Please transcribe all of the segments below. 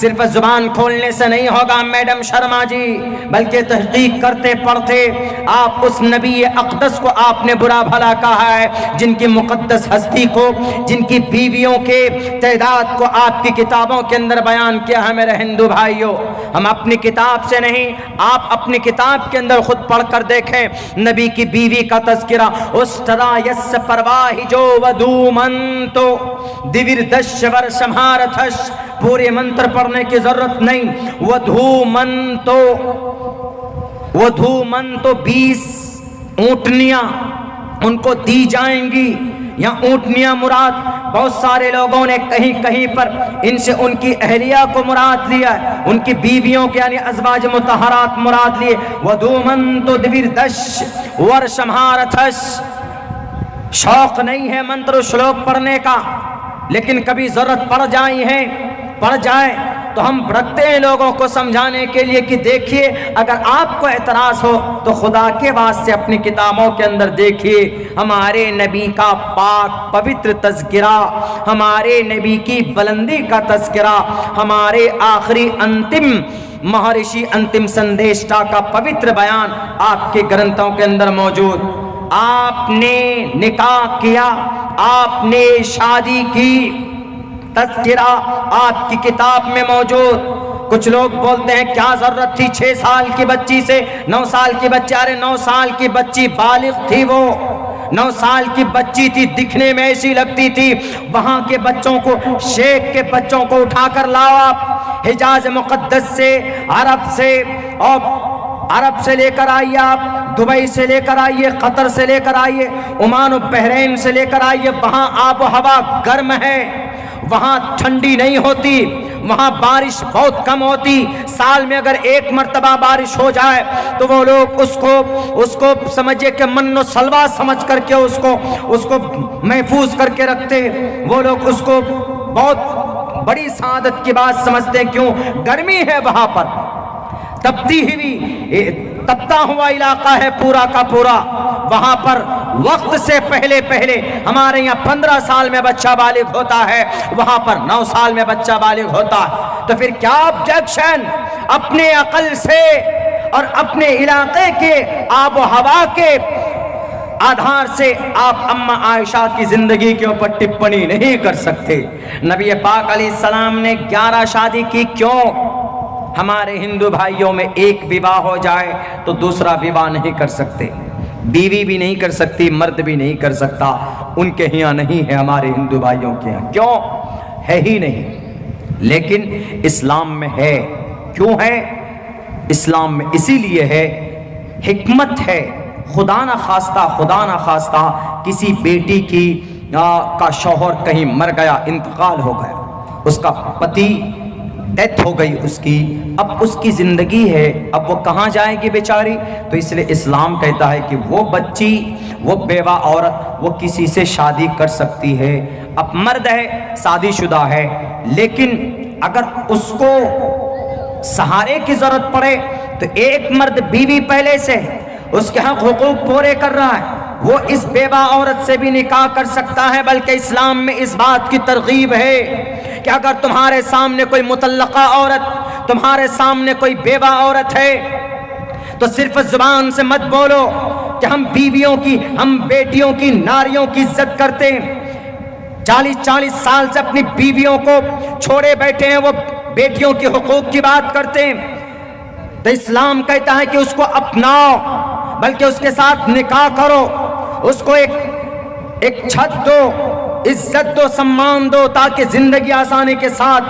सिर्फ जुबान खोलने से नहीं होगा मैडम शर्मा जी, बल्कि तहकीक करते पढ़ते आप उस नबी अक़दस को आपने बुरा भला कहा है, जिनकी मुक़द्दस हस्ती को, जिनकी बीवियों के तादाद को आपकी किताबों के अंदर बयान किया है। मेरे हिंदू भाइयों, हम अपनी किताब से नहीं, आप अपनी किताब के अंदर खुद पढ़ कर देखें नबी की बीवी का तज़किरा। उस तरह यस परवाही जो वधूमंतो दिविर्दश वर्षमारथश, पूरे मंत्र पढ़ने की जरूरत नहीं। वधूमंतो 20 ऊँटनियां उनको दी जाएंगी। या ऊँटनियां मुराद, बहुत सारे लोगों ने कहीं कहीं पर इनसे उनकी अहलिया को मुराद लिया है, उनकी बीवियों के यानी अज़वाज मुतहरात मुराद लिए। वधूमंतो दिविर्दश वर्षमारथश, शौक नहीं है मंत्र श्लोक पढ़ने का, लेकिन कभी जरूरत पड़ जाए तो हम रखते हैं लोगों को समझाने के लिए कि देखिए, अगर आपको एतराज हो तो खुदा के वास्ते अपनी किताबों के अंदर देखिए हमारे नबी का पाक पवित्र तज़किरा, हमारे नबी की बुलंदी का तज़किरा, हमारे आखिरी अंतिम महर्षि अंतिम संदेष्टा का पवित्र बयान आपके ग्रंथों के अंदर मौजूद। आपने निकाह किया, आपने शादी की, तज़किरा आपकी किताब में मौजूद। कुछ लोग बोलते हैं क्या जरूरत थी 6 साल की बच्ची से, 9 साल की बच्ची। अरे 9 साल की बच्ची बालिग थी, वो 9 साल की बच्ची थी, दिखने में ऐसी लगती थी। वहां के बच्चों को, शेख के बच्चों को उठाकर लाओ आप, हिजाज मुक़द्दस से, अरब से लेकर आइए आप, दुबई से लेकर आइए, कतर से लेकर आइए, ओमान और बहरीन से लेकर आइए। वहाँ आब हवा गर्म है, वहाँ ठंडी नहीं होती, वहाँ बारिश बहुत कम होती। साल में अगर एक मर्तबा बारिश हो जाए तो वो लोग उसको समझिए कि मन्नो सलवा समझ करके उसको महफूज करके रखते। वो लोग उसको बहुत बड़ी सादत की बात समझते हैं। क्यों? गर्मी है वहाँ पर, तपता हुआ इलाका है पूरा का पूरा। वहां पर वक्त से पहले हमारे यहाँ 15 साल में बच्चा बालिग होता है, वहां पर 9 साल में बच्चा बालिग होता है। तो फिर क्या ऑब्जेक्शन अपने अकल से और अपने इलाके के आबो हवा के आधार से आप अम्मा आयशा की जिंदगी के ऊपर टिप्पणी नहीं कर सकते। नबी पाक अलैहिस्सलाम ने 11 शादी की, क्यों? हमारे हिंदू भाइयों में एक विवाह हो जाए तो दूसरा विवाह नहीं कर सकते, बीवी भी नहीं कर सकती, मर्द भी नहीं कर सकता। उनके यहाँ नहीं है, हमारे हिंदू भाइयों के यहाँ क्यों है ही नहीं, लेकिन इस्लाम में है। क्यों है? इस्लाम में इसीलिए है, हिकमत है। खुदा ना खास्ता किसी बेटी की का शौहर कहीं मर गया, इंतकाल हो गया, उसका पति डेथ हो गई उसकी, अब उसकी ज़िंदगी है, अब वो कहाँ जाएगी बेचारी? तो इसलिए इस्लाम कहता है कि वो बच्ची, वो बेवा औरत, वो किसी से शादी कर सकती है। अब मर्द है, शादीशुदा है, लेकिन अगर उसको सहारे की ज़रूरत पड़े तो एक मर्द बीवी पहले से उसके हक़ हुकूक पूरे कर रहा है, वो इस बेवा औरत से भी निकाह कर सकता है। बल्कि इस्लाम में इस बात की तरगीब है कि अगर तुम्हारे सामने कोई मुतल्लका औरत, तुम्हारे सामने कोई बेवा औरत है, तो सिर्फ जुबान से मत बोलो कि हम बीवियों की, हम बेटियों की, नारियों की इज्जत करते हैं। 40-40 साल से अपनी बीवियों को छोड़े बैठे हैं, वो बेटियों के हुकूक की बात करते हैं। तो इस्लाम कहता है कि उसको अपनाओ, बल्कि उसके साथ निकाह करो, उसको एक छत दो, इज्जत दो, सम्मान दो, ताकि जिंदगी आसानी के साथ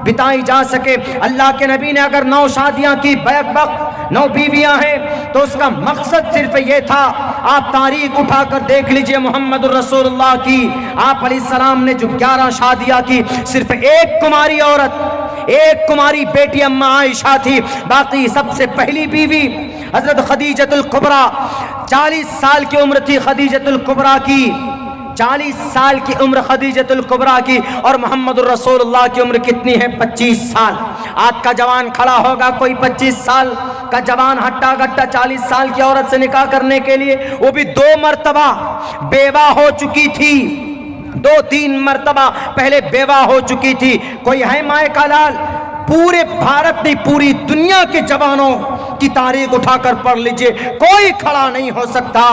बिताई जा सके। अल्लाह के नबी ने अगर 9 शादियां की, बैक वक्त 9 बीवियां हैं, तो उसका मकसद सिर्फ ये था। आप तारीख उठाकर देख लीजिए मोहम्मद रसूलुल्लाह की, आप अलैहिस्सलाम ने जो 11 शादियां की, सिर्फ एक कुमारी औरत, एक कुमारी बेटी अम्मा आयशा थी। बाकी सबसे पहली बीवी हजरत खदीजतुल कुबरा, 40 साल की उम्र थी खदीजतुल कुबरा की, 40 साल की उम्र खदीजतुल कुबरा की। और मोहम्मद रसूलुल्लाह की उम्र कितनी है? 25 साल। आज का जवान खड़ा होगा कोई 25 साल का जवान हट्टा गट्टा 40 साल की औरत से निकाह करने के लिए, वो भी 2 मरतबा बेवा हो चुकी थी, 2-3 मरतबा पहले बेवा हो चुकी थी। कोई है माए का लाल? पूरे भारत नहीं, पूरी दुनिया के जवानों की तारीख उठाकर पढ़ लीजिए, कोई खड़ा नहीं हो सकता।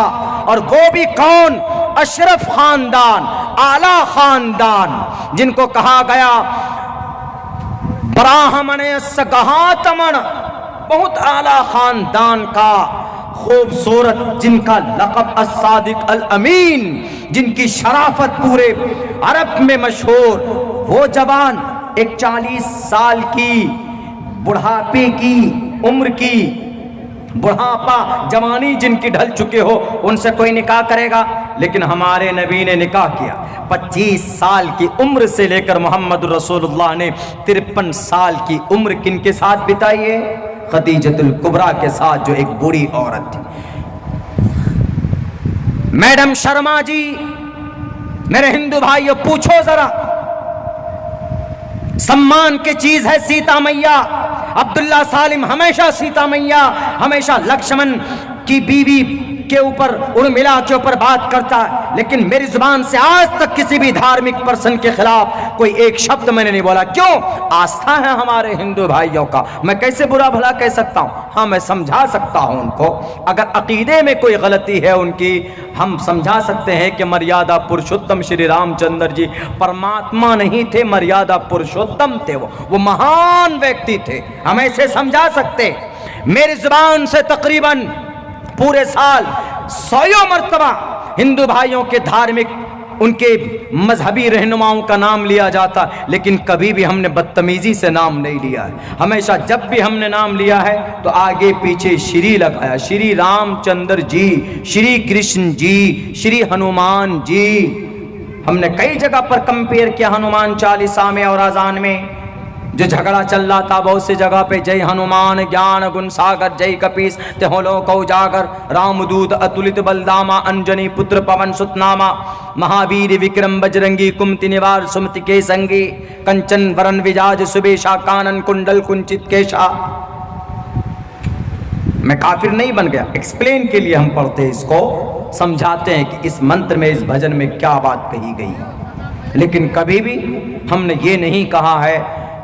और वो भी कौन? अशरफ खानदान, आला खानदान, जिनको कहा गया ब्राह्मण सगहातमन, बहुत आला खानदान का खूबसूरत, जिनका लक़ब as-सादिक अल-अमीन, जिनकी शराफत पूरे अरब में मशहूर, वो जवान एक 40 साल की बुढ़ापे की उम्र की, बुढ़ापा जवानी जिनकी ढल चुके हो, उनसे कोई निकाह करेगा? लेकिन हमारे नबी ने निकाह किया। 25 साल की उम्र से लेकर मोहम्मद रसूलुल्लाह ने 53 साल की उम्र किनके साथ बिताई है? खदीजतुल कुबरा के साथ, जो एक बूढ़ी औरत थी। मैडम शर्मा जी, मेरे हिंदू भाइयों, पूछो जरा, सम्मान की चीज है सीता मैया। अब्दुल्ला सालिम हमेशा सीता मैया, हमेशा लक्ष्मण की बीवी के ऊपर, उर्मिला के ऊपर बात करता है, लेकिन मेरी जुबान से आज तक किसी भी धार्मिक पर्सन के खिलाफ कोई एक शब्द मैंने नहीं बोला। क्यों? आस्था है हमारे हिंदू भाइयों का, मैं कैसे बुरा भला कह सकता हूँ? हाँ, मैं समझा सकता हूँ उनको, अगर अकीदे में कोई गलती है उनकी, हम समझा सकते हैं कि मर्यादा पुरुषोत्तम श्री रामचंद्र जी परमात्मा नहीं थे, मर्यादा पुरुषोत्तम थे, वो महान व्यक्ति थे, हम ऐसे समझा सकते। मेरी जुबान से तकरीबन पूरे साल 100 मर्तबा हिंदू भाइयों के धार्मिक, उनके मजहबी रहनुमाओं का नाम लिया जाता, लेकिन कभी भी हमने बदतमीजी से नाम नहीं लिया है। हमेशा जब भी हमने नाम लिया है तो आगे पीछे श्री लगाया, श्री रामचंद्र जी, श्री कृष्ण जी, श्री हनुमान जी। हमने कई जगह पर कंपेयर किया हनुमान चालीसा में और अजान में, जो झगड़ा चल रहा था बहुत सी जगह पे, जय हनुमान ज्ञान गुण सागर, जय कपीस तेहो लोक उजागर, रामदूत अतुलित बलदामा, अंजनी पुत्र पवन सुतनामा, महावीर विक्रम बजरंगी, कुमति निवार सुमति के संगी, कंचन वरन विजाज सुबेशा, कानन कुंडल कुंचित केशा। मैं काफिर नहीं बन गया, एक्सप्लेन के लिए हम पढ़ते हैं इसको, समझाते हैं कि इस मंत्र में, इस भजन में क्या बात कही गई। लेकिन कभी भी हमने ये नहीं कहा है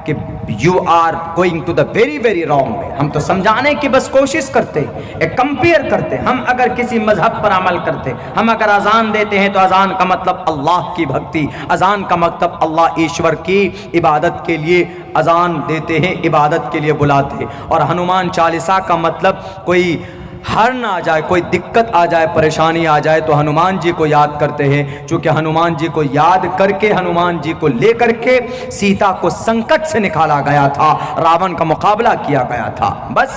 कि you are going to the very very wrong way. हम तो समझाने की बस कोशिश करते, एक कंपेयर करते। हम अगर किसी मजहब पर अमल करते, हम अगर अजान देते हैं तो अजान का मतलब अल्लाह की भक्ति, अजान का मतलब अल्लाह ईश्वर की इबादत के लिए अजान देते हैं, इबादत के लिए बुलाते हैं। और हनुमान चालीसा का मतलब कोई हर्न आ जाए, कोई दिक्कत आ जाए, परेशानी आ जाए तो हनुमान जी को याद करते हैं, क्योंकि हनुमान जी को याद करके, हनुमान जी को लेकर के सीता को संकट से निकाला गया था, रावण का मुकाबला किया गया था। बस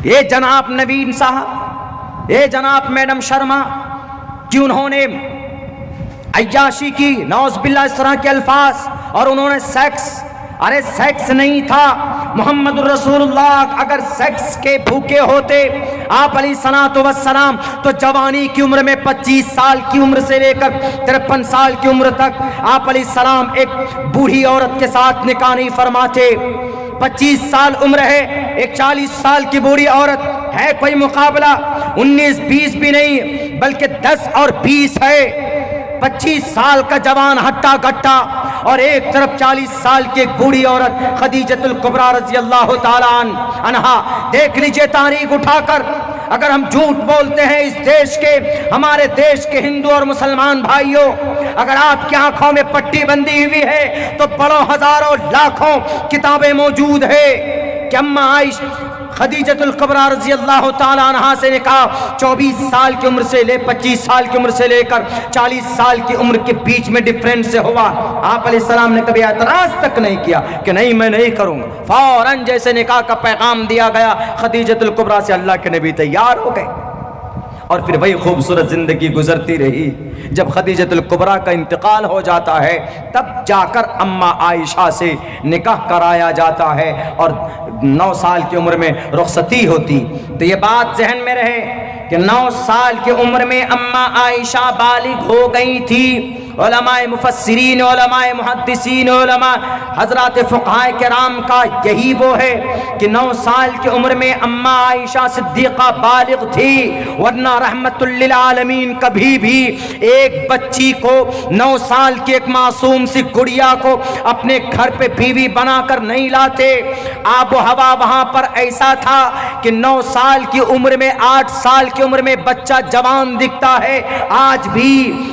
ये जनाब नवीन साहब, ये जनाब मैडम शर्मा, कि उन्होंने अय्याशी की, नौज़बिल्लाह इस तरह के अल्फाज, और उन्होंने सेक्स, अरे सेक्स नहीं था। मोहम्मद रसूलुल्लाह अगर सेक्स के भूखे होते आप अलैहिस्सलातु वस्सलाम, तो जवानी की उम्र में 25 साल की उम्र से लेकर 53 साल की उम्र तक आप अलैहिस्सलाम एक बूढ़ी औरत के साथ निकाह नहीं फरमाते। 25 साल उम्र है, एक 40 साल की बूढ़ी औरत है, कोई मुकाबला 19-20 भी नहीं, बल्कि 10 और 20 है। 25 साल का जवान हट्टा कट्टा, और एक तरफ 40 साल की एक बूढ़ी औरत खदीजतुल कुबरा रज़ी अल्लाह ताला अन्हा। देख लीजिए तारीख उठाकर, अगर हम झूठ बोलते हैं इस देश के, हमारे देश के हिंदू और मुसलमान भाइयों, अगर आपकी आंखों में पट्टी बंधी हुई है तो पढ़ो, हजारों लाखों किताबें मौजूद है कि अम्मा आयशा खदीजतुल कुबरा रज़ी अल्लाह ताला अन्हा से निकाह 24 साल की उम्र से ले 25 साल की उम्र से लेकर 40 साल की उम्र के बीच में डिफरेंस से हुआ। आप अलैहिस्सलाम ने कभी एतराज तक नहीं किया कि नहीं मैं नहीं करूंगा, फौरन जैसे निकाह का पैगाम दिया गया खदीजतुल कुबरा से, अल्लाह के नबी तैयार हो गए। और फिर वही खूबसूरत जिंदगी गुजरती रही। जब खदीजतुल कुबरा का इंतकाल हो जाता है तब जाकर अम्मा आयशा से निकाह कराया जाता है और 9 साल की उम्र में रुखसती होती। तो ये बात जहन में रहे कि 9 साल की उम्र में अम्मा आयशा बालिग हो गई थी। उलमाए मुफस्सिरीन, उलमाए मुहद्दिसीन, उलमा हजरत फुक़हाए किराम का यही वो है कि 9 साल की उम्र में अम्मा आयशा सिद्दीक़ा बालिग़ थी, वरना रहमतुल लिल आलमीन कभी भी एक बच्ची को 9 साल की एक मासूम सी गुड़िया को अपने घर पे बीवी बनाकर नहीं लाते। आबो हवा वहां पर ऐसा था कि 9 साल की उम्र में 8 साल की उम्र में बच्चा जवान दिखता है। आज भी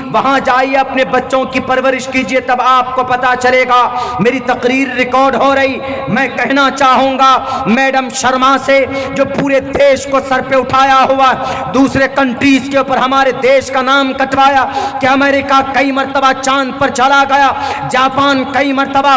वहां जाइए, अपने बच्चों की परवरिश कीजिए, तब आपको पता चलेगा। मेरी तकरीर रिकॉर्ड हो रही, मैं कहना चाहूंगा मैडम शर्मा से, जो पूरे देश को सर पे उठाया हुआ, दूसरे कंट्रीज के ऊपर हमारे देश का नाम कटवाया कि अमेरिका कई मर्तबा चांद पर चला गया, जापान कई मर्तबा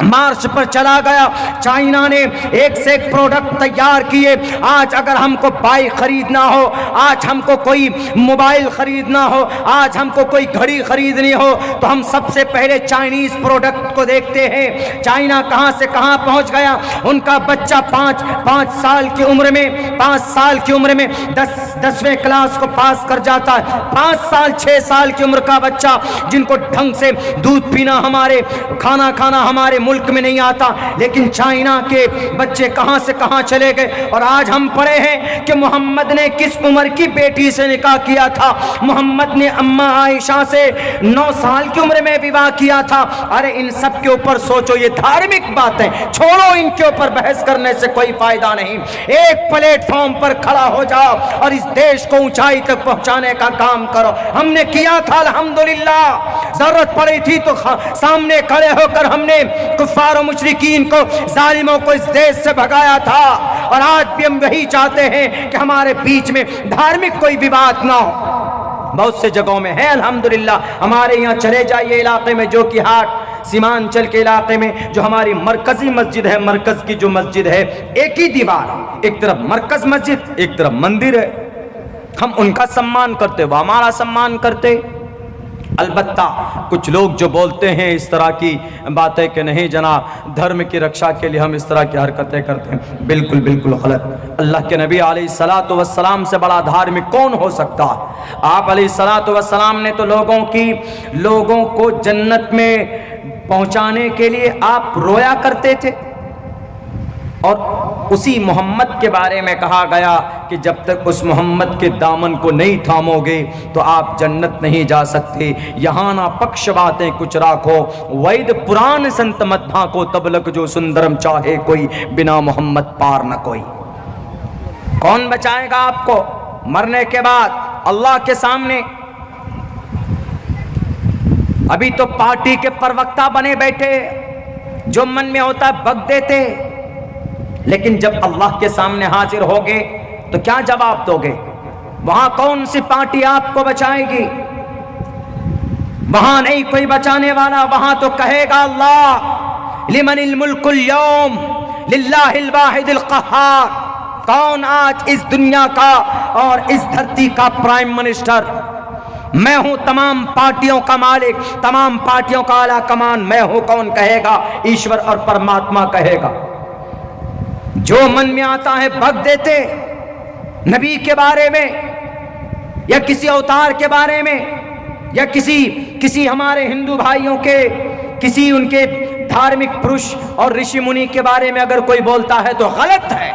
मार्स पर चला गया, चाइना ने एक से एक प्रोडक्ट तैयार किए। आज अगर हमको बाइक खरीदना हो, आज हमको कोई मोबाइल खरीदना हो, आज हमको कोई घड़ी खरीदनी हो, तो हम सबसे पहले चाइनीज प्रोडक्ट को देखते हैं। चाइना कहां से कहां पहुंच गया। उनका बच्चा 5 साल की उम्र में 5 साल की उम्र में 10वीं क्लास को पास कर जाता है। 5 साल 6 साल की उम्र का बच्चा, जिनको ढंग से दूध पीना, हमारे खाना खाना हमारे मुल्क में नहीं आता, लेकिन चाइना के बच्चे कहां से कहां चले गए। और आज हम पढ़े हैं कि मोहम्मद ने किस उम्र की बेटी से निकाह किया था। मोहम्मद ने अम्मा आयशा से 9 साल की उम्र में विवाह किया था। अरे इन सब के ऊपर सोचो, ये धार्मिक बातें छोड़ो, इनके ऊपर बहस करने से कोई फायदा नहीं। एक प्लेटफॉर्म पर खड़ा हो जाओ और इस देश को ऊंचाई तक पहुंचाने का काम करो। हमने किया था अल्हम्दुलिल्लाह, जरूरत पड़ी थी तो सामने खड़े होकर हमने कुफ्फार और मुशरिकीन को, जालिमों को इस देश से भगाया था। और आज भी हम वही चाहते हैं कि हमारे बीच में धार्मिक कोई विवाद ना हो। बहुत से जगहों में है अल्हम्दुलिल्लाह। हमारे यहाँ चले जाइए इलाके में, जो कि हाट सीमांचल के इलाके में जो हमारी मरकजी मस्जिद है, मरकज की जो मस्जिद है, एक ही दीवार, एक तरफ मरकज मस्जिद, एक तरफ मंदिर है। हम उनका सम्मान करते, वह हमारा सम्मान करते। अलबत्ता कुछ लोग जो बोलते हैं इस तरह की बातें कि नहीं जनाब, धर्म की रक्षा के लिए हम इस तरह की हरकतें करते हैं, बिल्कुल बिल्कुल गलत। अल्लाह के नबी अलैहिस्सलातु वस्सलाम से बड़ा धार्मिक कौन हो सकता है। आप अलैहिस्सलातु वस्सलाम ने तो लोगों को जन्नत में पहुंचाने के लिए आप रोया करते थे। और उसी मोहम्मद के बारे में कहा गया कि जब तक उस मोहम्मद के दामन को नहीं थामोगे तो आप जन्नत नहीं जा सकते। यहाँ ना पक्ष बातें कुछ राखो, वैद पुराण संत मत भाको, तब लग जो सुंदरम चाहे कोई, बिना मोहम्मद पार न कोई। कौन बचाएगा आपको मरने के बाद अल्लाह के सामने। अभी तो पार्टी के प्रवक्ता बने बैठे, जो मन में होता है बक देते, लेकिन जब अल्लाह के सामने हाजिर होगे तो क्या जवाब दोगे। वहां कौन सी पार्टी आपको बचाएगी। वहां नहीं कोई बचाने वाला, वहां तो कहेगा अल्लाह लिमनिल मुल्कुल यौम लिल्लाहिल वाहिदिल क़हार। कौन आज इस दुनिया का और इस धरती का प्राइम मिनिस्टर। मैं हूं तमाम पार्टियों का मालिक, तमाम पार्टियों का आला कमान मैं हूं। कौन कहेगा। ईश्वर और परमात्मा कहेगा। जो मन में आता है भग देते, नबी के बारे में या किसी अवतार के बारे में या किसी हमारे हिंदू भाइयों के, किसी उनके धार्मिक पुरुष और ऋषि मुनि के बारे में अगर कोई बोलता है तो गलत है,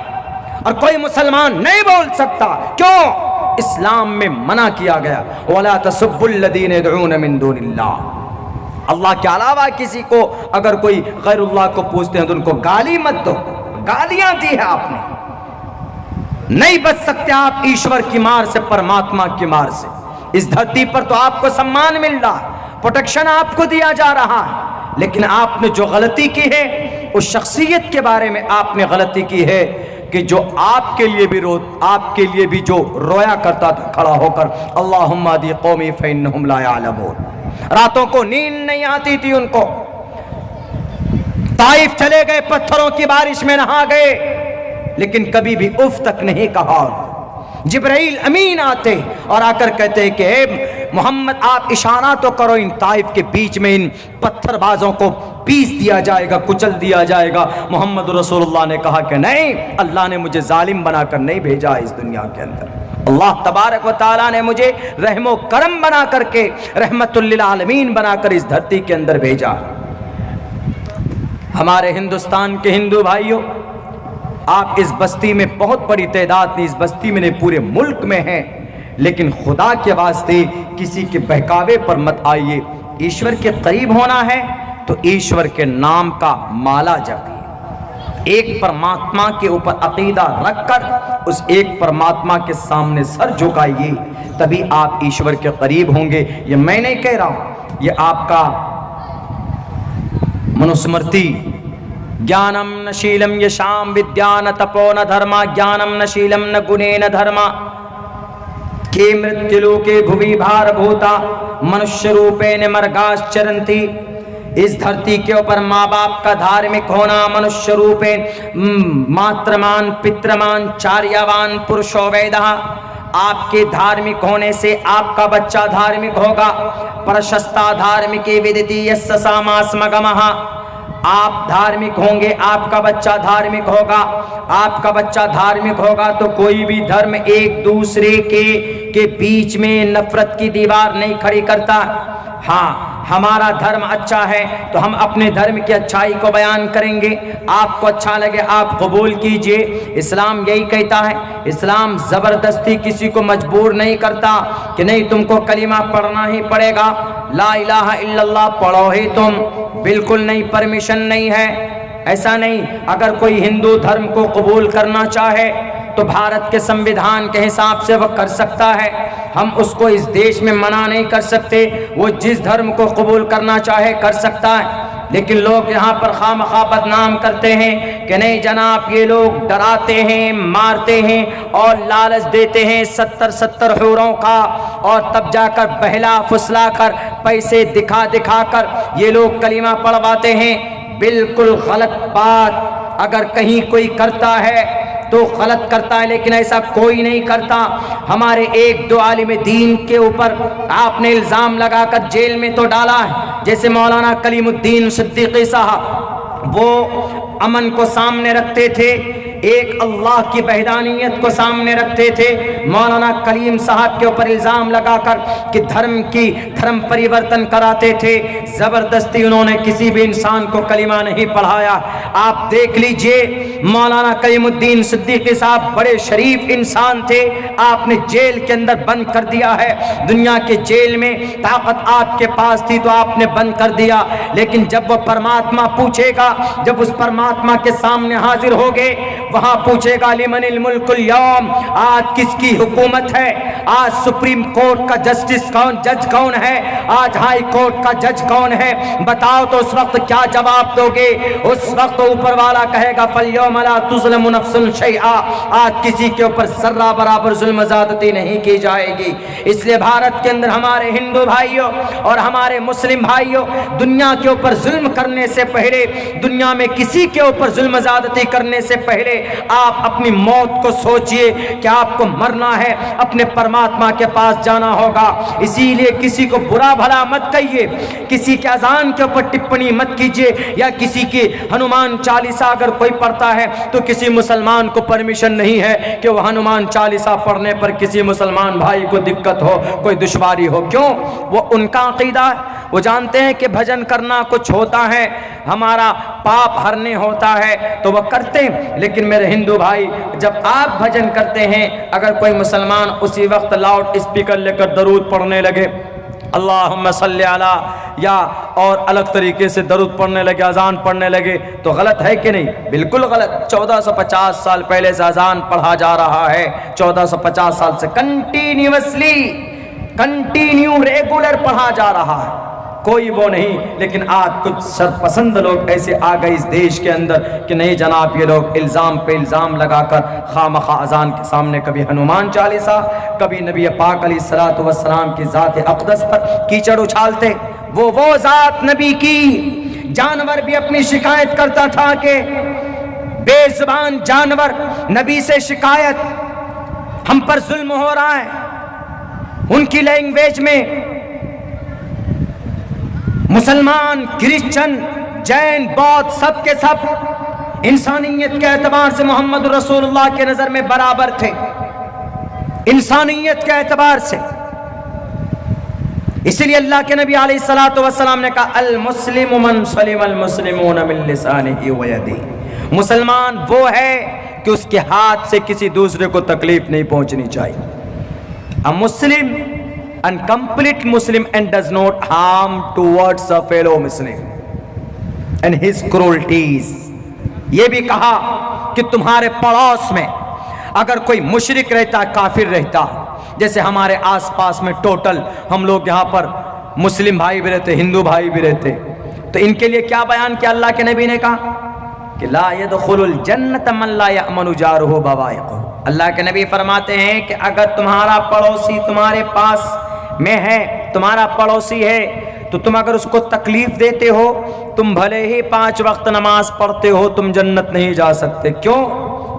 और कोई मुसलमान नहीं बोल सकता। क्यों। इस्लाम में मना किया गया, वला तसुब्बुल लदीना यदऊन मिन दूनिल्लाह। अल्लाह के अलावा किसी को अगर कोई गैरुल्लाह को पूछते हैं तो उनको गाली मत दो। गालियां दी है आपने। नहीं बच सकते आप ईश्वर की मार से, परमात्मा की मार से। इस धरती पर तो आपको सम्मान मिल रहा, प्रोटेक्शन आपको दिया जा रहा है, लेकिन आपने जो गलती की है उस शख्सियत के बारे में आपने गलती की है कि जो आपके लिए भी जो रोया करता था खड़ा होकर, अल्लाहुम्मा दी कौमी फइन्नहुम ला यअलमून। रातों को नींद नहीं आती थी उनको। ताइफ चले गए, पत्थरों की बारिश में नहा गए, लेकिन कभी भी उफ तक नहीं कहा। जिब्राइल अमीन आते और आकर कहते कि मोहम्मद आप इशारा तो करो, इन ताइफ के बीच में इन पत्थरबाजों को पीस दिया जाएगा, कुचल दिया जाएगा। मोहम्मद रसूलुल्लाह ने कहा कि नहीं, अल्लाह ने मुझे जालिम बनाकर नहीं भेजा इस दुनिया के अंदर। अल्लाह तबारक व तआला ने मुझे रहमो करम बना करके, रहमतुल लिल आलमीन बनाकर इस धरती के अंदर भेजा। हमारे हिंदुस्तान के हिंदू भाइयों, आप इस बस्ती में बहुत बड़ी तादाद में, इस बस्ती में नहीं पूरे मुल्क में हैं, लेकिन खुदा के वास्ते किसी के बहकावे पर मत आइए। ईश्वर के करीब होना है तो ईश्वर के नाम का माला जपिए। एक परमात्मा के ऊपर अकीदा रखकर उस एक परमात्मा के सामने सर झुकाइए, तभी आप ईश्वर के करीब होंगे। ये मैं नहीं कह रहा हूं, ये आपका मनुस्मृति, ज्ञानम न शीलम यशाम विद्या न तपो न धर्मा, ज्ञानम न शीलम न गुणे न धर्मा, के मृत्युलोके भुवि भारभूता मनुष्य रूपेण मर्गाश्चरन्ति। इस धरती के ऊपर माँ बाप का धार्मिक होना, मनुष्य रूपेण मात्रमान पित्रमान चार्यवान पुरुषो वेदः। आपके धार्मिक होने से आपका बच्चा धार्मिक होगा। प्रशस्ता धार्मिके विदिति यस्य सामास्मगमः। आप धार्मिक होंगे, आपका बच्चा धार्मिक होगा। आपका बच्चा धार्मिक होगा तो कोई भी धर्म एक दूसरे के बीच में नफरत की दीवार नहीं खड़ी करता। हाँ, हमारा धर्म अच्छा है तो हम अपने धर्म की अच्छाई को बयान करेंगे। आपको अच्छा लगे आप कबूल कीजिए। इस्लाम यही कहता है। इस्लाम ज़बरदस्ती किसी को मजबूर नहीं करता कि नहीं तुमको कलीमा पढ़ना ही पड़ेगा, ला इलाहा इल्लल्लाह पढ़ो ही तुम। बिल्कुल नहीं, परमिशन नहीं है, ऐसा नहीं। अगर कोई हिंदू धर्म को कबूल करना चाहे तो भारत के संविधान के हिसाब से वह कर सकता है। हम उसको इस देश में मना नहीं कर सकते, वो जिस धर्म को कबूल करना चाहे कर सकता है। लेकिन लोग यहाँ पर खामखा बदनाम करते हैं कि नहीं जनाब, ये लोग डराते हैं, मारते हैं और लालच देते हैं 70 हूरों का, और तब जाकर बहला फुसला कर पैसे दिखा दिखा कर ये लोग कलीमा पढ़वाते हैं। बिल्कुल गलत बात। अगर कहीं कोई करता है तो गलत करता है, लेकिन ऐसा कोई नहीं करता। हमारे एक दो आलिम दीन के ऊपर आपने इल्ज़ाम लगाकर जेल में तो डाला है, जैसे मौलाना कलीमुद्दीन सिद्दीकी साहब। वो अमन को सामने रखते थे, एक अल्लाह की वहदानियत को सामने रखते थे। मौलाना कलीम साहब के ऊपर इल्ज़ाम लगाकर कि धर्म परिवर्तन कराते थे। ज़बरदस्ती उन्होंने किसी भी इंसान को कलीमा नहीं पढ़ाया। आप देख लीजिए, मौलाना कलीमुद्दीन सिद्दीकी साहब बड़े शरीफ इंसान थे, आपने जेल के अंदर बंद कर दिया है। दुनिया के जेल में ताकत आपके पास थी तो आपने बंद कर दिया, लेकिन जब वो परमात्मा पूछेगा, जब उस परमात्मा के सामने हाजिर होगे, वहां पूछेगा लिमनिल मुल्कुल यौम, आज किसकी हुकूमत है, आज सुप्रीम कोर्ट का जस्टिस कौन, जज कौन है, आज हाई कोर्ट का जज कौन है, बताओ। तो उस वक्त क्या जवाब दोगे? उस वक्त ऊपर वाला कहेगा फल्यौम ला तुज़लमु नफ्सुन शैआ, आज किसी के ऊपर सर्रा बराबर जुल्म ज़्यादती नहीं की जाएगी। इसलिए भारत के अंदर हमारे हिंदू भाइयों और हमारे मुस्लिम भाइयों, दुनिया के ऊपर जुल्म करने से पहले, दुनिया में किसी के ऊपर जुल्म ज़्यादती करने से पहले आप अपनी मौत को सोचिए कि आपको मरना है, अपने परमात्मा के पास जाना होगा। इसीलिए किसी को बुरा भला मत कहिए, किसी के अजान के ऊपर टिप्पणी मत कीजिए, या किसी की हनुमान चालीसा अगर कोई पढ़ता है तो किसी मुसलमान को परमिशन नहीं है कि वह हनुमान चालीसा पढ़ने पर किसी मुसलमान भाई को दिक्कत हो, कोई दुश्वारी हो। क्यों? वो उनका अकीदा है, वो जानते हैं कि भजन करना कुछ होता है, हमारा पाप हरने होता है तो वह करते हैं। लेकिन मेरे हिंदू भाई, जब आप भजन करते हैं, अगर कोई मुसलमान उसी वक्त लाउड स्पीकर लेकर दरूद पढ़ने लगे, अल्लाहुम्मा सल्ली अला, या और अलग तरीके से दरूद पढ़ने लगे, अजान पढ़ने लगे, तो गलत है कि नहीं? बिल्कुल गलत। 1450 साल पहले से अजान पढ़ा जा रहा है, 1450 साल से कंटिन्यू रेगुलर पढ़ा जा रहा है, कोई वो नहीं। लेकिन आज कुछ सरपसंद लोग ऐसे आ गए इस देश के अंदर कि नहीं जनाब, ये लोग इल्ज़ाम पे इल्ज़ाम लगाकर खामखा अजान के सामने कभी हनुमान चालीसा, कभी नबी पाक अलैहिस्सलातु वस्सलाम की ज़ात अक़दस पर कीचड़ उछालते। वो ज़ात नबी की, जानवर भी अपनी शिकायत करता था कि बेज़ुबान जानवर, नबी से शिकायत, हम पर जुल्म हो रहा है। उनकी लैंग्वेज में मुसलमान, क्रिश्चियन, जैन, बौद्ध सब के सब इंसानियत के एतबार से मोहम्मद रसूलुल्लाह के नजर में बराबर थे। इंसानियत के एतबार से इसलिए अल्लाह के नबी अलैहिस्सलातु वस्सलाम ने कहा अल मुस्लिमु मन सलिमल मुस्लिमून मिन लिसानिही व यदिही। मुसलमान वो है कि उसके हाथ से किसी दूसरे को तकलीफ नहीं पहुंचनी चाहिए। A Muslim incomplete Muslim and does not harm towards a fellow Muslim and his cruelties. ये भी कहा कि तुम्हारे पड़ोस में अगर कोई मुशरिक रहता, काफिर रहता, जैसे हमारे आसपास में टोटल हम लोग यहाँ पर मुस्लिम भाई भी रहते, हिंदू भाई भी रहते, तो इनके लिए क्या बयान किया अल्लाह के नबी ने कहा कि ला यदखुलुल जन्नत मन ला यअमनु जारुहु बवाइक़हु। अल्लाह के नबी फरमाते हैं कि अगर तुम्हारा पड़ोसी तुम्हारे पास में है, तुम्हारा पड़ोसी है, तो तुम अगर उसको तकलीफ देते हो, तुम भले ही 5 वक्त नमाज पढ़ते हो, तुम जन्नत नहीं जा सकते। क्यों?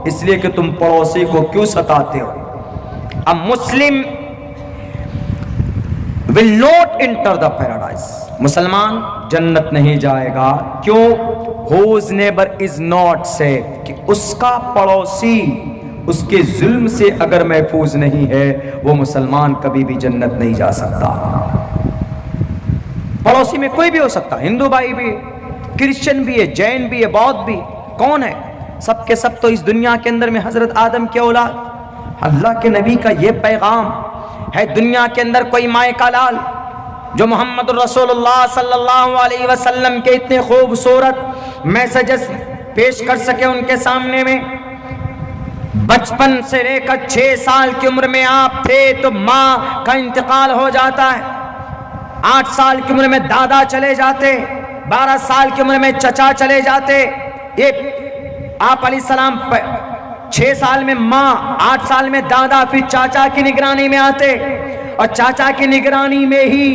इसलिए कि तुम पड़ोसी को क्यों सताते हो। A Muslim will not enter the paradise। मुसलमान जन्नत नहीं जाएगा। क्यों? Whose neighbor is not safe। कि उसका पड़ोसी उसके जुल्म से अगर महफूज नहीं है, वो मुसलमान कभी भी जन्नत नहीं जा सकता। पड़ोसी में कोई भी हो सकता है, हिंदू भाई भी, क्रिश्चियन भी है, जैन भी है, बौद्ध भी। कौन है? सब के सब तो इस दुनिया के अंदर में हजरत आदम के औलाद। अल्लाह के नबी का ये पैगाम है, दुनिया के अंदर कोई माए का लाल जो मोहम्मद रसूलुल्लाह सल्लल्लाहु अलैहि वसल्लम के इतने खूबसूरत मैसेजेस पेश कर सके उनके सामने में। बचपन से लेकर 6 साल की उम्र में आप थे तो माँ का इंतकाल हो जाता है, 8 साल की उम्र में दादा चले जाते, 12 साल की उम्र में चचा चले जाते। एक आप अलैहिस्सलाम 6 साल में माँ, 8 साल में दादा, फिर चाचा की निगरानी में आते, और चाचा की निगरानी में ही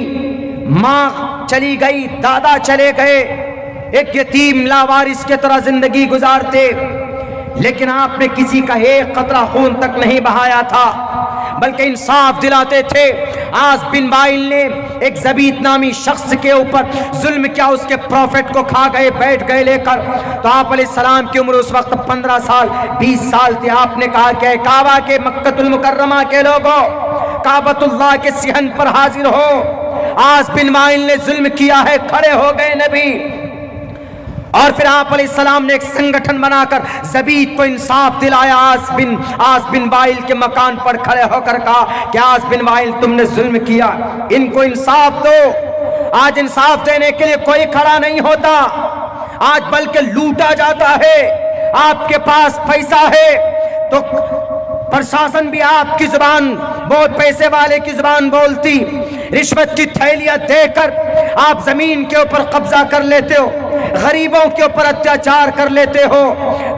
माँ चली गई, दादा चले गए, एक यतीम लावारिस के तरह जिंदगी गुजारते। लेकिन आपने किसी का एक कतरा खून तक नहीं बहाया था, बल्कि इंसाफ दिलाते थे। आज बिन वाइल ने एक ज़बीद नामी शख्स के ऊपर जुल्म किया, उसके प्रॉफिट को खा गए, बैठ गए लेकर। तो आप अलैहिस्सलाम की उम्र उस वक्त 15 साल 20 साल थी। आपने कहा कि काबा के मक्कतुल मुकर्रमा के लोगों, काबतुल्लाह के सिहन पर हाजिर हो। आज बिन वाइल ने जुल्म किया है, खड़े हो गए नबी। और फिर आप अलैहिस्सलाम ने एक संगठन बनाकर ज़बीद को इंसाफ दिलाया। आज बिन वाइल के मकान पर खड़े होकर कहा कि आज बिन वाइल तुमने जुल्म किया, इनको इंसाफ दो। आज इंसाफ देने के लिए कोई खड़ा नहीं होता, आज बल्कि लूटा जाता है। आपके पास पैसा है तो प्रशासन भी आपकी जुबान, बहुत पैसे वाले की जुबान बोलती। रिश्वत की थैलियां देकर आप जमीन के ऊपर कब्जा कर लेते हो, गरीबों के ऊपर अत्याचार कर लेते हो।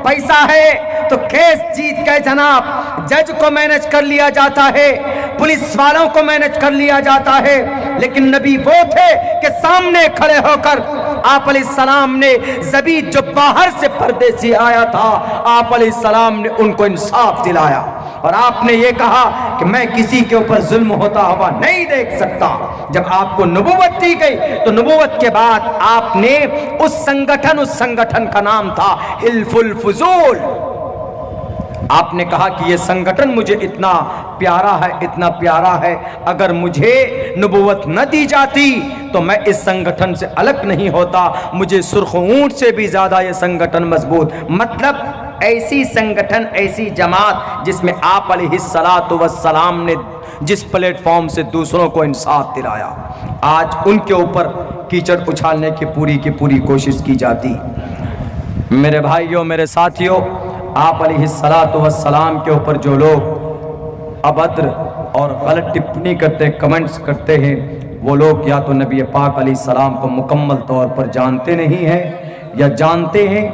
पैसा है तो केस जीत गए जनाब, जज को मैनेज कर लिया जाता है, पुलिस वालों को मैनेज कर लिया जाता है। लेकिन नबी वो थे कि सामने खड़े होकर आप अलैहिस्सलाम ने ज़बीद जो बाहर से परदेसी आया था, आप अलैहिस्सलाम ने उनको इंसाफ दिलाया। और आपने ये कहा कि मैं किसी के ऊपर जुल्म होता हुआ नहीं देख सकता। जब आपको नबूवत दी गई तो नबूवत के बाद आपने उस संगठन का नाम था हिल्फुल फुजूल। आपने कहा कि ये संगठन मुझे इतना प्यारा है, अगर मुझे नबूवत न दी जाती तो मैं इस संगठन से अलग नहीं होता। मुझे सुर्ख ऊंट से भी ज्यादा ये संगठन मजबूत, मतलब ऐसी संगठन, ऐसी जमात जिसमें आप अलैहिस्सलातु वस्सलाम ने जिस प्लेटफॉर्म से दूसरों को इंसाफ दिलाया, आज उनके ऊपर कीचड़ उछालने की पूरी कोशिश की जाती। मेरे भाइयों, मेरे साथियों, आप अलैहिस्सलातु वस्सलाम के ऊपर जो लोग अभद्र और गलत टिप्पणी करते, कमेंट्स करते हैं, वो लोग या तो नबी पाक अलैहिस्सलाम को मुकम्मल तौर पर जानते नहीं हैं, या जानते हैं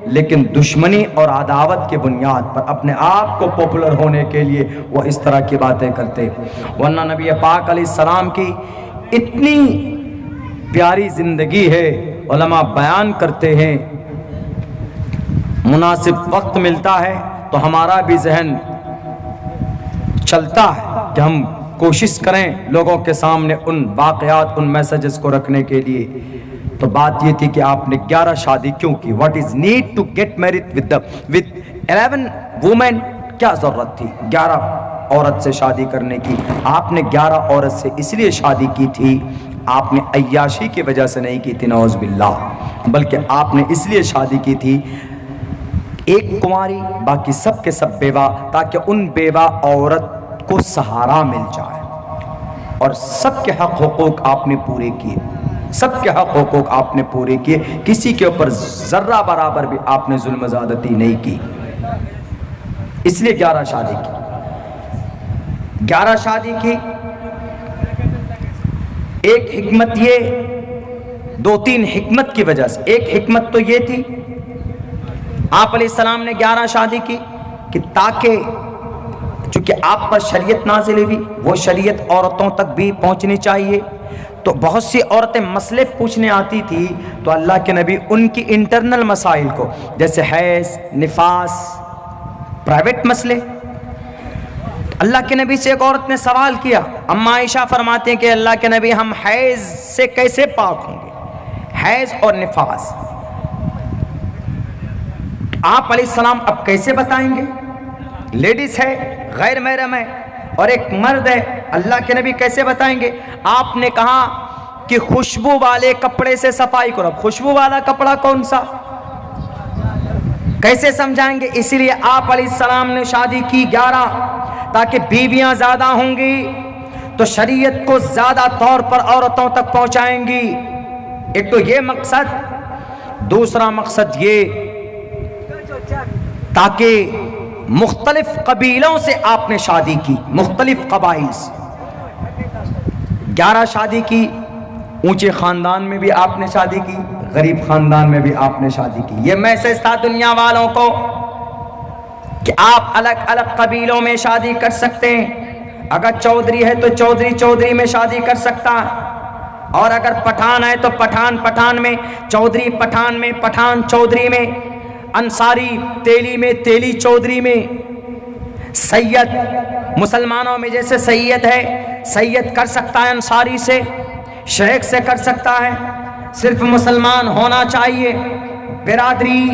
लेकिन दुश्मनी और अदावत के बुनियाद पर अपने आप को पॉपुलर होने के लिए वो इस तरह की बातें करते। वरना नबी पाक अलैहिस्सलाम की इतनी प्यारी जिंदगी है, उलमा बयान करते हैं, मुनासिब वक्त मिलता है तो हमारा भी जहन चलता है कि हम कोशिश करें लोगों के सामने उन वाक़यात, उन मैसेजेस को रखने के लिए। तो बात ये थी कि आपने 11 शादी क्यों की? What is need to get married with 11 women? क्या ज़रूरत थी 11 औरत से शादी करने की? आपने 11 औरत से इसलिए शादी की थी, आपने अय्याशी की वजह से नहीं की थी नौज़ बिल्लाह, बल्कि आपने इसलिए शादी की थी एक कुंवारी बाकी सब के सब बेवा, ताकि उन बेवा औरत को सहारा मिल जाए। और सबके हक हुकूक आपने पूरे किए, सबके हक हुकूक आपने पूरे किए, किसी के ऊपर जर्रा बराबर भी आपने जुल्म ज़्यादती नहीं की, इसलिए 11 शादी की। 11 शादी की एक हिकमत ये, 2-3 हिकमत की वजह से। एक हिकमत तो ये थी आप अलैहिस्सलाम ने 11 शादी की कि ताकि चूंकि आप पर शरीयत नाज़िल हुई, वो शरीयत औरतों तक भी पहुंचनी चाहिए। तो बहुत सी औरतें मसले पूछने आती थी, तो अल्लाह के नबी उनकी इंटरनल मसाइल को, जैसे हैज़, निफास, प्राइवेट मसले, अल्लाह के नबी से एक औरत ने सवाल किया। अम्मा आयशा फरमाते हैं कि अल्लाह के नबी हम हैज़ से कैसे पाक होंगे, हैज़ और निफास आप अलैहिस्सलाम अब कैसे बताएंगे? लेडीज है, गैर महरम है, और एक मर्द है, अल्लाह के नबी कैसे बताएंगे? आपने कहा कि खुशबू वाले कपड़े से सफाई करो। खुशबू वाला कपड़ा कौन सा, कैसे समझाएंगे? इसीलिए आप अलैहिस्सलाम ने शादी की 11, ताकि बीवियां ज्यादा होंगी तो शरीयत को ज्यादा तौर पर औरतों तक पहुंचाएंगी। एक तो ये मकसद, दूसरा मकसद ये ताकि मुख्तलिफ कबीलों से आपने शादी की, मुख्तलिफ कबाइल से 11 शादी की। ऊंचे खानदान में भी आपने शादी की, गरीब खानदान में भी आपने शादी की। ये मैसेज था दुनिया वालों को कि आप अलग अलग कबीलों में शादी कर सकते हैं। अगर चौधरी है तो चौधरी चौधरी में शादी कर सकता है, और अगर पठान है तो पठान पठान में, चौधरी पठान में, पठान चौधरी में, अंसारी तेली में, तेली चौधरी में, सैयद मुसलमानों में जैसे सैयद है, सैयद कर सकता है अंसारी से, शेख से कर सकता है। सिर्फ मुसलमान होना चाहिए, बिरादरी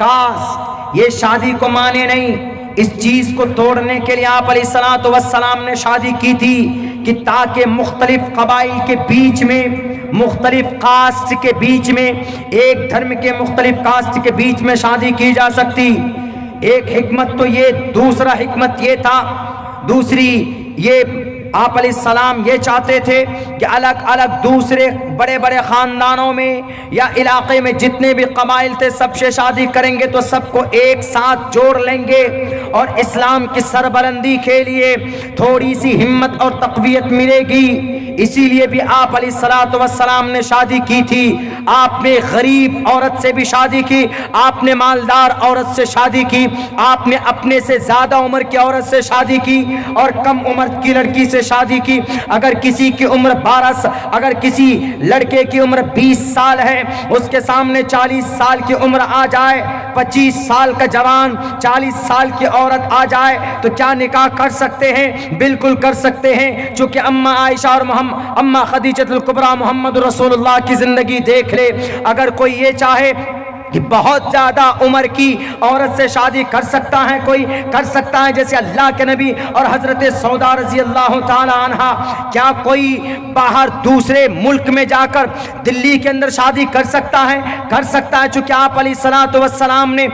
कास्ट ये शादी को माने नहीं। इस चीज को तोड़ने के लिए आप अलैहिस्सलातु वस्सलाम ने शादी की थी कि ताकि मुख्तलिफ कबाइल के बीच में, मुख्तलिफ कास्ट के बीच में, एक धर्म के मुख्तलिफ कास्ट के बीच में शादी की जा सकती। एक हिकमत तो ये, दूसरा हिकमत ये था, दूसरी ये आप अलैहिस्सलाम ये चाहते थे कि अलग अलग दूसरे बड़े बड़े ख़ानदानों में या इलाके में जितने भी कबाइल थे सबसे शादी करेंगे तो सबको एक साथ जोड़ लेंगे और इस्लाम की सरबलंदी के लिए थोड़ी सी हिम्मत और तक़वियत मिलेगी। इसीलिए भी आप अलैहिस्सलातु वस्सलाम ने शादी की थी। आपने गरीब औरत से भी शादी की, आपने मालदार औरत से शादी की, आपने अपने से ज़्यादा उम्र की औरत से शादी की और कम उम्र की लड़की से शादी की। अगर किसी की उम्र 12, अगर किसी लड़के की उम्र 20 साल है, उसके सामने 40 साल की उम्र आ जाए, 25 साल का जवान 40 साल की औरत आ जाए तो क्या निकाह कर सकते हैं? बिल्कुल कर सकते हैं। चूँकि अम्मा आयशा और अम्मा खदीजतुल कुबरा मोहम्मद रसूलुल्लाह की ज़िंदगी देख ले। अगर कोई ये चाहे कि बहुत ज़्यादा उम्र की औरत से शादी कर सकता है, कोई कर सकता है, जैसे अल्लाह के नबी और हज़रत सौदा रज़ी अल्लाह ताला अन्हा। क्या कोई बाहर दूसरे मुल्क में जाकर दिल्ली के अंदर शादी कर सकता है? कर सकता है। चूँकि आप अलैहिस्सलातु वस्सलाम ने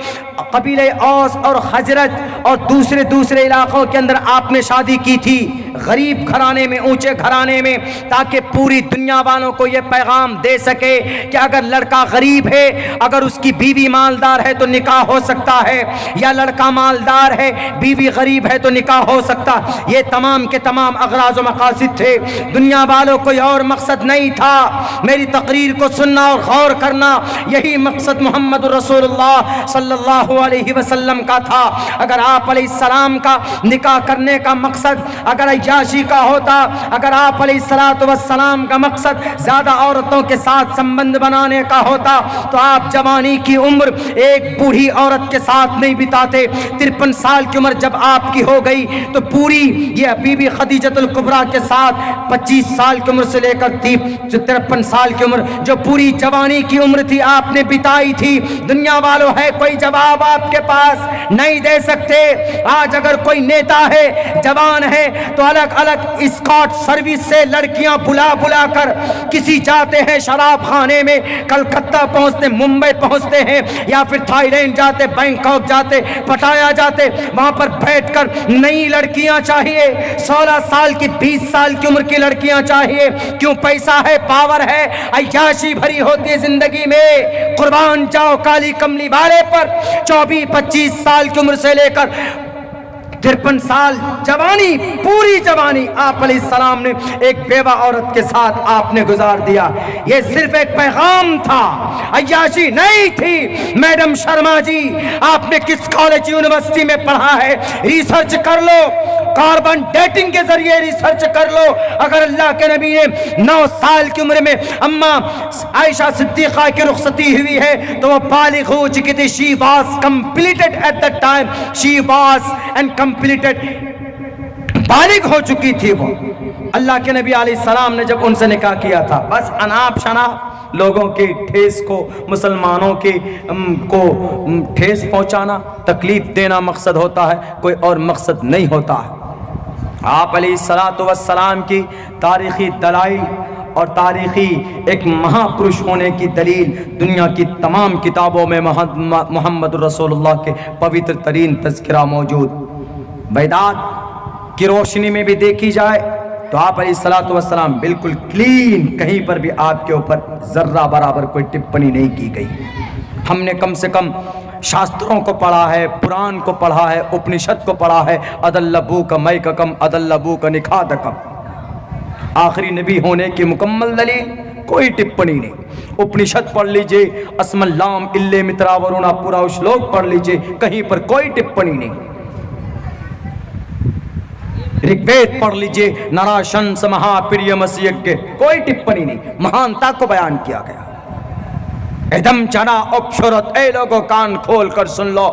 कबीले औस और हजरत और दूसरे इलाक़ों के अंदर आपने शादी की थी, गरीब घराने में, ऊंचे घराने में, ताकि पूरी दुनिया वालों को ये पैगाम दे सके कि अगर लड़का गरीब है, अगर उसकी बीवी मालदार है तो निकाह हो सकता है, या लड़का मालदार है बीवी गरीब है तो निकाह हो सकता। ये तमाम के तमाम अगराज़ व मकासिद थे। दुनिया वालों कोई और मकसद नहीं था। मेरी तकरीर को सुनना और गौर करना, यही मकसद मोहम्मद रसूलुल्लाह सल्लल्लाहु अलैहि वसल्लम का था। अगर आप अलैहिस्सलाम का निकाह करने का मकसद, अगर अय्याशी का होता, अगर आप अलैहिस्सलातु वस्सलाम का मकसद ज्यादा औरतों के साथ संबंध बनाने का होता तो आप जवानी की उम्र एक बूढ़ी औरत के साथ नहीं बिताते। 53 साल की उम्र जब आपकी हो गई तो पूरी ये बीबी खदीजतुल कुबरा के साथ 25 साल की उम्र से लेकर थी जो 53 साल की उम्र जो पूरी जवानी की उम्र थी आपने बिताई थी। दुनिया वालों है कोई जवाब आपके पास नहीं दे सकते। आज अगर कोई नेता है जवान है तो अलग अलग स्कॉट सर्विस से लड़कियां बुला बुला कर किसी जाते हैं शराब खाने में, कलकत्ता पहुंचते, मुंबई पहुंचते हैं या फिर थाईलैंड जाते, बैंकॉक जाते, पटाया जाते, वहां पर बैठकर नई लड़कियां चाहिए, 16 साल की 20 साल की उम्र की लड़कियां चाहिए। क्यों? पैसा है, पावर है, अय्याशी भरी होती है जिंदगी में। कुर्बान जाओ काली कमली वाले पर। 24-25 साल की उम्र से लेकर 53 साल जवानी, पूरी जवानी आप अलैहिस्सलाम ने एक बेवा औरत के साथ आपने गुजार दिया। ये सिर्फ एक पैगाम था, अय्याशी नहीं थी। मैडम शर्मा जी, आपने किस कॉलेज यूनिवर्सिटी में पढ़ा है? रिसर्च कर लो, कार्बन डेटिंग के जरिए रिसर्च कर लो। अगर अल्लाह के नबी ने 9 साल की उम्र में अम्मा आयशा सिद्दीक़ा की रुखसती हुई है तो वो बालिग हो चुकी थी। She was completed at the time, she was and completed, बालिग हो चुकी थी वो। अल्लाह के नबी अलैहिस्सलाम ने जब उनसे निकाह किया था, बस अनाप शनाप लोगों के ठेस को, मुसलमानों के को ठेस पहुंचाना, तकलीफ देना मकसद होता है, कोई और मकसद नहीं होता है। आप अलैहिस्सलातु वस्सलाम की तारीख़ी दलाइल और तारीख़ी एक महापुरुष होने की दलील दुनिया की तमाम किताबों में मोहम्मद रसूलुल्लाह के पवित्र तरीन तज़किरा मौजूद। बैदात की रोशनी में भी देखी जाए तो आप अलैहिस्सलातु वस्सलाम बिल्कुल क्लीन, कहीं पर भी आपके ऊपर जर्रा बराबर कोई टिप्पणी नहीं की गई। हमने कम से कम शास्त्रों को पढ़ा है, पुराण को पढ़ा है, उपनिषद को पढ़ा है। अदल्लबू का मई का कम, अदल्लबू का निखाद कम। आखिरी नबी होने की मुकम्मल दलील, कोई टिप्पणी नहीं। उपनिषद पढ़ लीजिए, अस्मल्लाम इल्ले मित्रा वरुणा, पूरा श्लोक पढ़ लीजिए, कहीं पर कोई टिप्पणी नहीं। ऋग्वेद पढ़ लीजिए, नराशंस महाप्रिय मसीयज्ञ, कोई टिप्पणी नहीं, महानता को बयान किया गया। एकदम चना उपशरत, ए लोगों कान खोल कर सुन लो।